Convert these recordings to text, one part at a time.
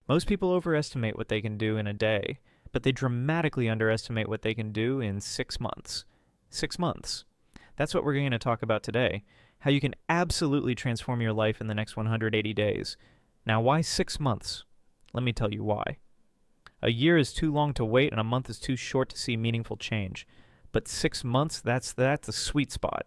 Most people overestimate what they can do in a day, but they dramatically underestimate what they can do in 6 months. 6 months. That's what we're going to talk about today. How you can absolutely transform your life in the next 180 days. Now, why 6 months? Let me tell you why. A year is too long to wait, and a month is too short to see meaningful change. But 6 months, that's a sweet spot.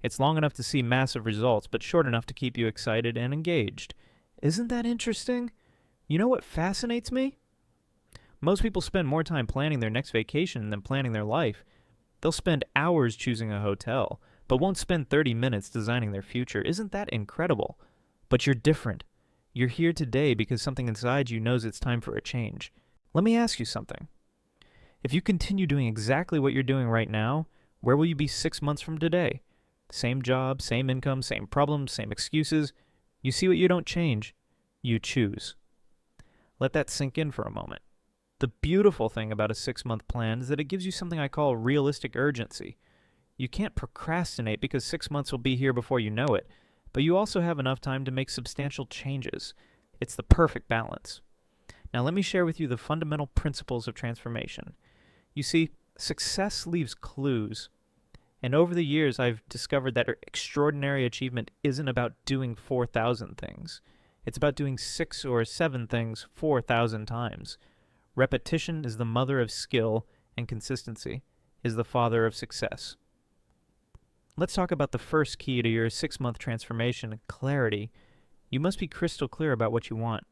It's long enough to see massive results, but short enough to keep you excited and engaged. Isn't that interesting? You know what fascinates me? Most people spend more time planning their next vacation than planning their life. They'll spend hours choosing a hotel, but won't spend 30 minutes designing their future. Isn't that incredible? But you're different. You're here today because something inside you knows it's time for a change. Let me ask you something. If you continue doing exactly what you're doing right now, where will you be 6 months from today? Same job, same income, same problems, same excuses. You see what you don't change, you choose. Let that sink in for a moment. The beautiful thing about a 6-month plan is that it gives you something I call realistic urgency. You can't procrastinate because 6 months will be here before you know it, but you also have enough time to make substantial changes. It's the perfect balance. Now let me share with you the fundamental principles of transformation. You see, success leaves clues. And over the years, I've discovered that extraordinary achievement isn't about doing 4,000 things. It's about doing 6 or 7 things 4,000 times. Repetition is the mother of skill, and consistency is the father of success. Let's talk about the first key to your 6-month transformation, clarity. You must be crystal clear about what you want.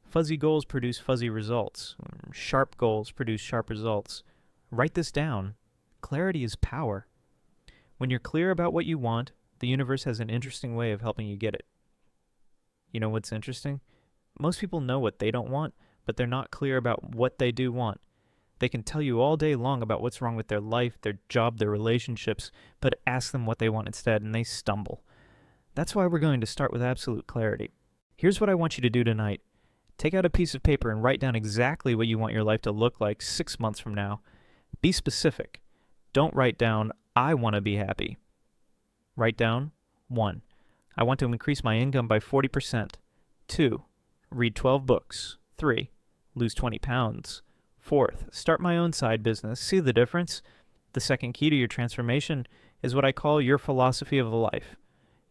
Fuzzy goals produce fuzzy results. Sharp goals produce sharp results. Write this down. Clarity is power. When you're clear about what you want, the universe has an interesting way of helping you get it. You know what's interesting? Most people know what they don't want, but they're not clear about what they do want. They can tell you all day long about what's wrong with their life, their job, their relationships, but ask them what they want instead, and they stumble. That's why we're going to start with absolute clarity. Here's what I want you to do tonight. Take out a piece of paper and write down exactly what you want your life to look like 6 months from now. Be specific. Don't write down, I want to be happy. Write down, 1. I want to increase my income by 40%. 2. Read 12 books. 3. Lose 20 pounds. 4th, start my own side business. See the difference? The second key to your transformation is what I call your philosophy of life.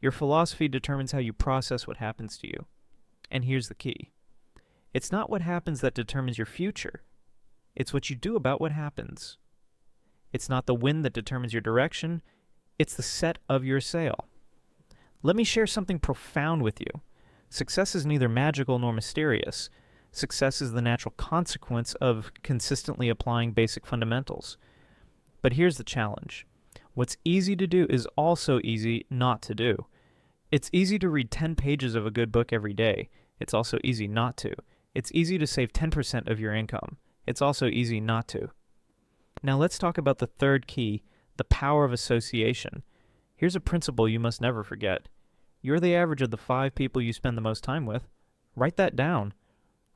Your philosophy determines how you process what happens to you. And here's the key. It's not what happens that determines your future. It's what you do about what happens. It's not the wind that determines your direction. It's the set of your sail. Let me share something profound with you. Success is neither magical nor mysterious. Success is the natural consequence of consistently applying basic fundamentals. But here's the challenge. What's easy to do is also easy not to do. It's easy to read 10 pages of a good book every day. It's also easy not to. It's easy to save 10% of your income. It's also easy not to. Now let's talk about the third key, the power of association. Here's a principle you must never forget. You're the average of the 5 people you spend the most time with. Write that down.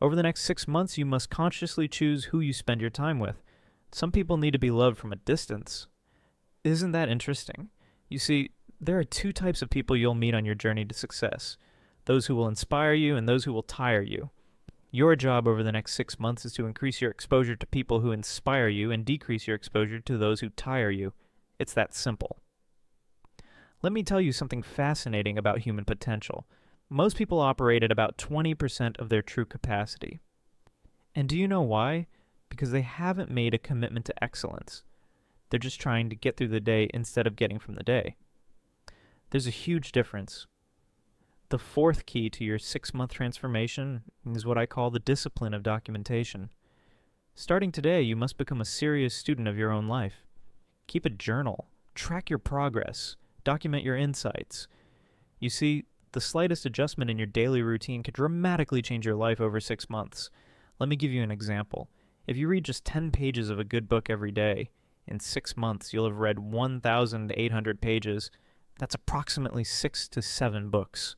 Over the next 6 months, you must consciously choose who you spend your time with. Some people need to be loved from a distance. Isn't that interesting? You see, there are 2 types of people you'll meet on your journey to success. Those who will inspire you and those who will tire you. Your job over the next 6 months is to increase your exposure to people who inspire you and decrease your exposure to those who tire you. It's that simple. Let me tell you something fascinating about human potential. Most people operate at about 20% of their true capacity. And do you know why? Because they haven't made a commitment to excellence. They're just trying to get through the day instead of getting from the day. There's a huge difference. The 4th key to your 6-month transformation is what I call the discipline of documentation. Starting today, you must become a serious student of your own life. Keep a journal. Track your progress. Document your insights. You see, the slightest adjustment in your daily routine could dramatically change your life over 6 months. Let me give you an example. If you read just 10 pages of a good book every day, in 6 months you'll have read 1,800 pages. That's approximately 6 to 7 books.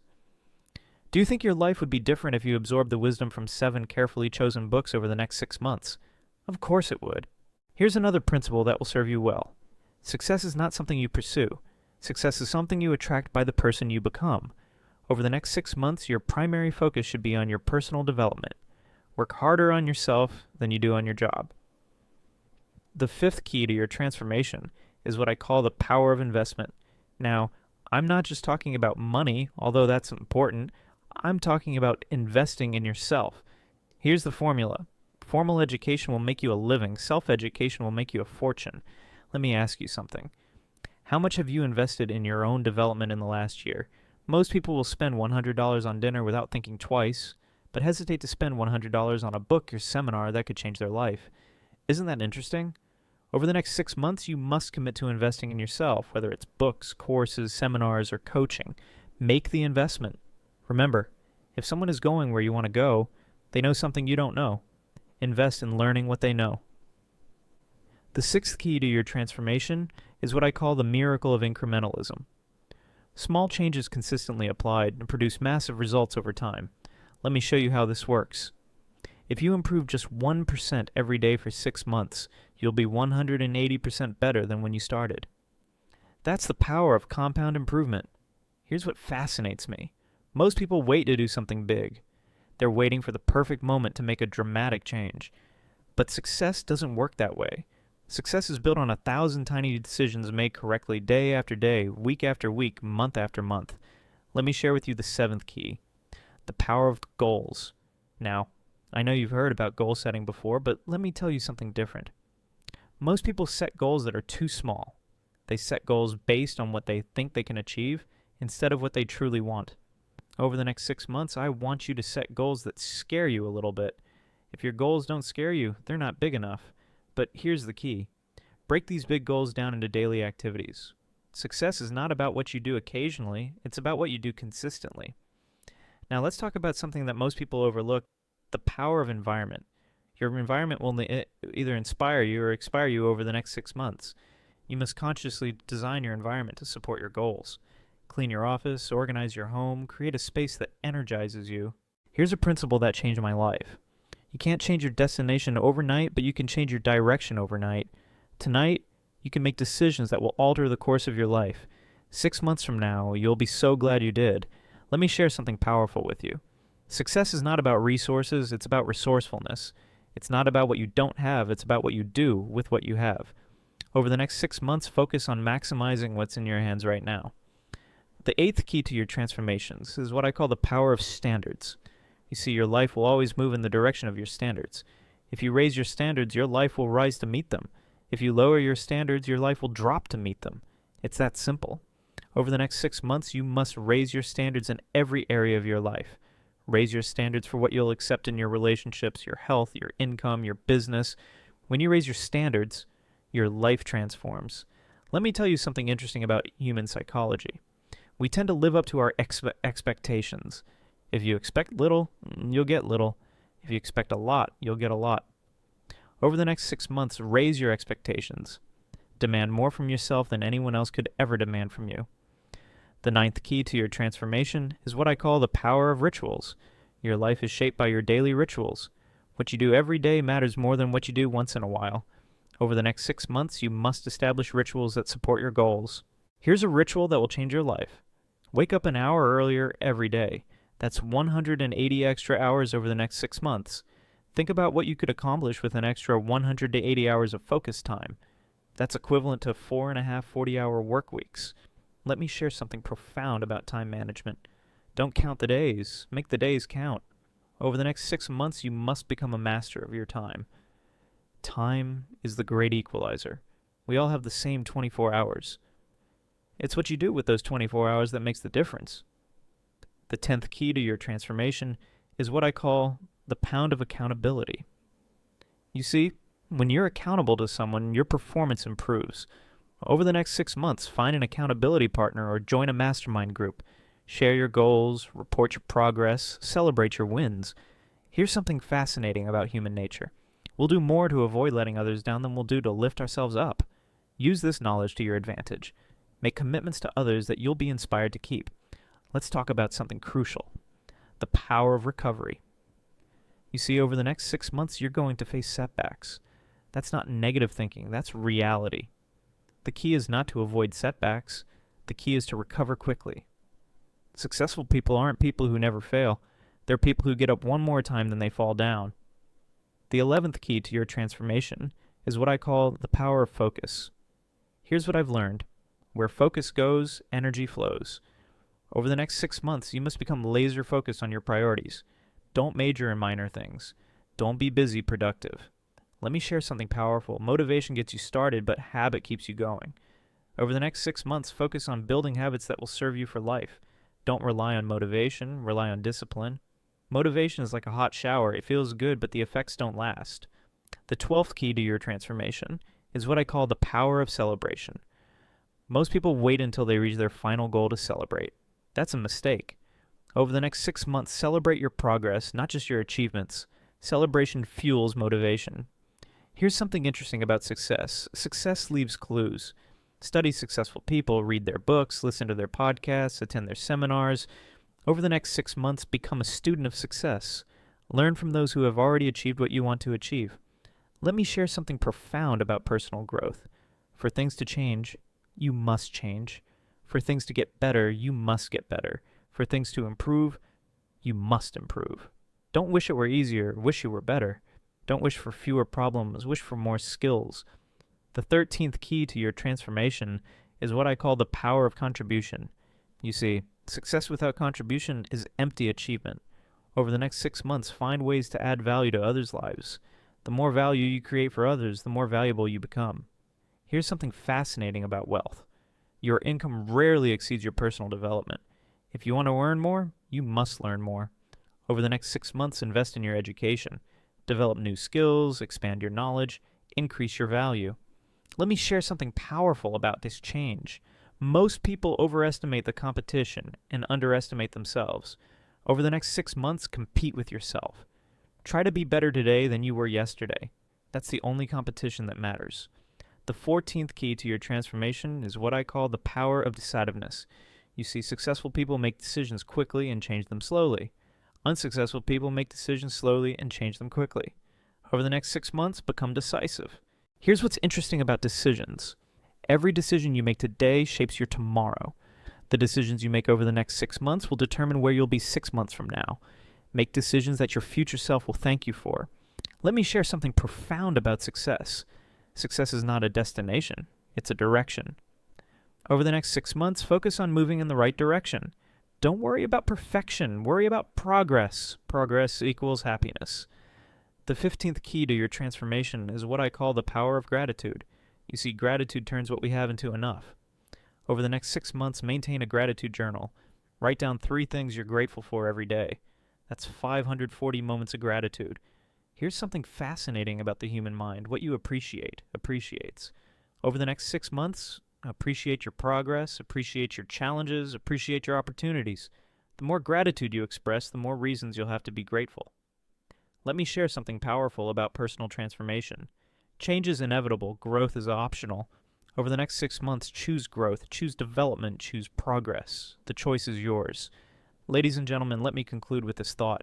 Do you think your life would be different if you absorbed the wisdom from 7 carefully chosen books over the next 6 months? Of course it would. Here's another principle that will serve you well. Success is not something you pursue. Success is something you attract by the person you become. Over the next 6 months, your primary focus should be on your personal development. Work harder on yourself than you do on your job. The fifth key to your transformation is what I call the power of investment. Now, I'm not just talking about money, although that's important. I'm talking about investing in yourself. Here's the formula. Formal education will make you a living. Self-education will make you a fortune. Let me ask you something. How much have you invested in your own development in the last year? Most people will spend $100 on dinner without thinking twice, but hesitate to spend $100 on a book or seminar that could change their life. Isn't that interesting? Over the next 6 months, you must commit to investing in yourself, whether it's books, courses, seminars, or coaching. Make the investment. Remember, if someone is going where you want to go, they know something you don't know. Invest in learning what they know. The sixth key to your transformation is what I call the miracle of incrementalism. Small changes consistently applied produce massive results over time. Let me show you how this works. If you improve just 1% every day for 6 months, you'll be 180% better than when you started. That's the power of compound improvement. Here's what fascinates me. Most people wait to do something big. They're waiting for the perfect moment to make a dramatic change. But success doesn't work that way. Success is built on 1,000 tiny decisions made correctly day after day, week after week, month after month. Let me share with you the seventh key, the power of goals. Now, I know you've heard about goal setting before, but let me tell you something different. Most people set goals that are too small. They set goals based on what they think they can achieve instead of what they truly want. Over the next 6 months, I want you to set goals that scare you a little bit. If your goals don't scare you, they're not big enough. But here's the key. Break these big goals down into daily activities. Success is not about what you do occasionally, it's about what you do consistently. Now let's talk about something that most people overlook, the power of environment. Your environment will either inspire you or expire you over the next 6 months. You must consciously design your environment to support your goals. Clean your office, organize your home, create a space that energizes you. Here's a principle that changed my life. You can't change your destination overnight, but you can change your direction overnight. Tonight, you can make decisions that will alter the course of your life. 6 months from now, you'll be so glad you did. Let me share something powerful with you. Success is not about resources, it's about resourcefulness. It's not about what you don't have, it's about what you do with what you have. Over the next 6 months, focus on maximizing what's in your hands right now. The eighth key to your transformations is what I call the power of standards. You see, your life will always move in the direction of your standards. If you raise your standards, your life will rise to meet them. If you lower your standards, your life will drop to meet them. It's that simple. Over the next 6 months, you must raise your standards in every area of your life. Raise your standards for what you'll accept in your relationships, your health, your income, your business. When you raise your standards, your life transforms. Let me tell you something interesting about human psychology. We tend to live up to our expectations. If you expect little, you'll get little. If you expect a lot, you'll get a lot. Over the next 6 months, raise your expectations. Demand more from yourself than anyone else could ever demand from you. The ninth key to your transformation is what I call the power of rituals. Your life is shaped by your daily rituals. What you do every day matters more than what you do once in a while. Over the next 6 months, you must establish rituals that support your goals. Here's a ritual that will change your life. Wake up an hour earlier every day. That's 180 extra hours over the next 6 months. Think about what you could accomplish with an extra 100 to 80 hours of focus time. That's equivalent to 4.5 40-hour work weeks. Let me share something profound about time management. Don't count the days. Make the days count. Over the next 6 months, you must become a master of your time. Time is the great equalizer. We all have the same 24 hours. It's what you do with those 24 hours that makes the difference. The 10th key to your transformation is what I call the pound of accountability. You see, when you're accountable to someone, your performance improves. Over the next 6 months, find an accountability partner or join a mastermind group. Share your goals, report your progress, celebrate your wins. Here's something fascinating about human nature. We'll do more to avoid letting others down than we'll do to lift ourselves up. Use this knowledge to your advantage. Make commitments to others that you'll be inspired to keep. Let's talk about something crucial, the power of recovery. You see, over the next 6 months, you're going to face setbacks. That's not negative thinking, that's reality. The key is not to avoid setbacks. The key is to recover quickly. Successful people aren't people who never fail. They're people who get up one more time than they fall down. The 11th key to your transformation is what I call the power of focus. Here's what I've learned. Where focus goes, energy flows. Over the next 6 months, you must become laser focused on your priorities. Don't major in minor things. Don't be busy, productive. Let me share something powerful. Motivation gets you started, but habit keeps you going. Over the next 6 months, focus on building habits that will serve you for life. Don't rely on motivation, rely on discipline. Motivation is like a hot shower. It feels good, but the effects don't last. The 12th key to your transformation is what I call the power of celebration. Most people wait until they reach their final goal to celebrate. That's a mistake. Over the next 6 months, celebrate your progress, not just your achievements. Celebration fuels motivation. Here's something interesting about success. Success leaves clues. Study successful people, read their books, listen to their podcasts, attend their seminars. Over the next 6 months, become a student of success. Learn from those who have already achieved what you want to achieve. Let me share something profound about personal growth. For things to change, you must change. For things to get better, you must get better. For things to improve, you must improve. Don't wish it were easier, wish you were better. Don't wish for fewer problems, wish for more skills. The 13th key to your transformation is what I call the power of contribution. You see, success without contribution is empty achievement. Over the next 6 months, find ways to add value to others' lives. The more value you create for others, the more valuable you become. Here's something fascinating about wealth. Your income rarely exceeds your personal development. If you want to earn more, you must learn more. Over the next 6 months, invest in your education. Develop new skills, expand your knowledge, increase your value. Let me share something powerful about this change. Most people overestimate the competition and underestimate themselves. Over the next 6 months, compete with yourself. Try to be better today than you were yesterday. That's the only competition that matters. The 14th key to your transformation is what I call the power of decisiveness. You see, successful people make decisions quickly and change them slowly. Unsuccessful people make decisions slowly and change them quickly. Over the next 6 months, become decisive. Here's what's interesting about decisions. Every decision you make today shapes your tomorrow. The decisions you make over the next 6 months will determine where you'll be 6 months from now. Make decisions that your future self will thank you for. Let me share something profound about success. Success is not a destination, it's a direction. Over the next 6 months, focus on moving in the right direction. Don't worry about perfection, worry about progress. Progress equals happiness. The 15th key to your transformation is what I call the power of gratitude. You see, gratitude turns what we have into enough. Over the next 6 months, maintain a gratitude journal. Write down 3 things you're grateful for every day. That's 540 moments of gratitude. Here's something fascinating about the human mind. What you appreciate appreciates. Over the next 6 months, appreciate your progress, appreciate your challenges, appreciate your opportunities. The more gratitude you express, the more reasons you'll have to be grateful. Let me share something powerful about personal transformation. Change is inevitable, growth is optional. Over the next 6 months, choose growth, choose development, choose progress. The choice is yours. Ladies and gentlemen, let me conclude with this thought.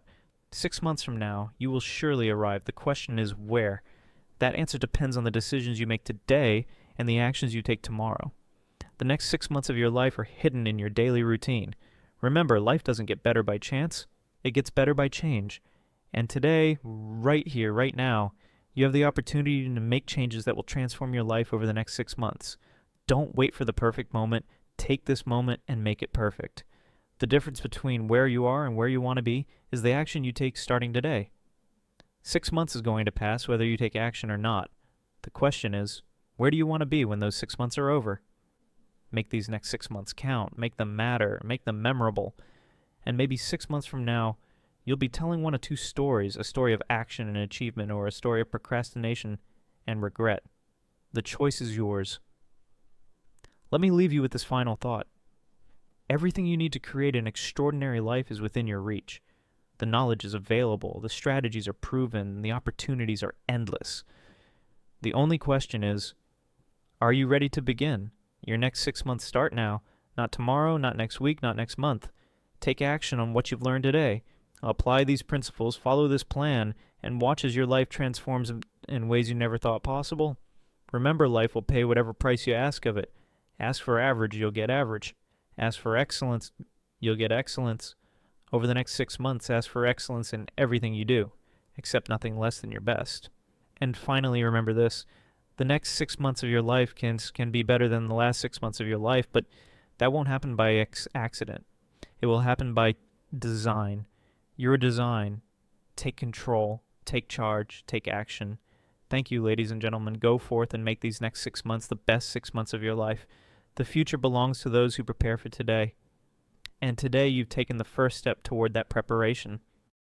6 months from now, you will surely arrive. The question is where? That answer depends on the decisions you make today and the actions you take tomorrow. The next 6 months of your life are hidden in your daily routine. Remember, life doesn't get better by chance. It gets better by change. And today, right here, right now, you have the opportunity to make changes that will transform your life over the next 6 months. Don't wait for the perfect moment. Take this moment and make it perfect. The difference between where you are and where you want to be is the action you take starting today. 6 months is going to pass whether you take action or not. The question is, where do you want to be when those 6 months are over? Make these next 6 months count. Make them matter. Make them memorable. And maybe 6 months from now, you'll be telling 1 of 2 stories, a story of action and achievement or a story of procrastination and regret. The choice is yours. Let me leave you with this final thought. Everything you need to create an extraordinary life is within your reach. The knowledge is available, the strategies are proven, the opportunities are endless. The only question is, are you ready to begin? Your next 6 months start now, not tomorrow, not next week, not next month. Take action on what you've learned today. Apply these principles, follow this plan, and watch as your life transforms in ways you never thought possible. Remember, life will pay whatever price you ask of it. Ask for average, you'll get average. Ask for excellence, you'll get excellence. Over the next 6 months, ask for excellence in everything you do. Accept nothing less than your best. And finally, remember this. The next 6 months of your life can be better than the last 6 months of your life, but that won't happen by accident. It will happen by design. Your design. Take control. Take charge. Take action. Thank you, ladies and gentlemen. Go forth and make these next 6 months the best 6 months of your life. The future belongs to those who prepare for today. And today you've taken the first step toward that preparation.